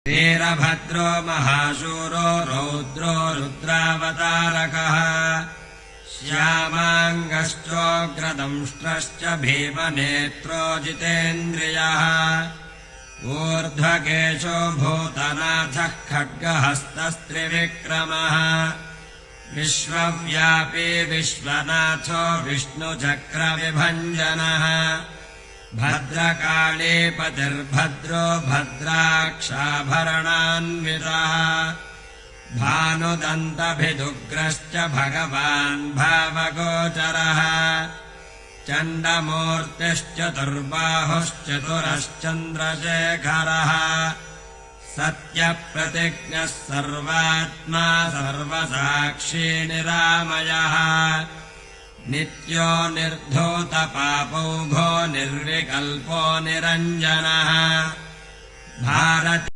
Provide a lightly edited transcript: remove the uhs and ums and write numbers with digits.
वीरभद्रो महाशूरो रौद्रो रुद्रावतारकः श्यामाङ्गश्चोग्रदंष्ट्रश्च भीमनेत्रो जितेन्द्रियः ऊर्ध्वकेशो भूतनाथः खड्गहस्तस्त्रिविक्रमः विश्वव्यापी विश्वनाथो विष्णुचक्रविभञ्जनः भद्रकालीपतिर्भद्रो भद्राक्षाभरणान्वितः भानुदन्तभिदुग्रश्च भगवान् भावगोचरः चण्डमूर्तिश्चतुर्बाहुश्चतुरश्चन्द्रशेखरः सत्यप्रतिज्ञः सर्वात्मा सर्वसाक्षी निरामयः नित्यो निर्धूतपापौघो निर्विकल्पो निरञ्जनः भारती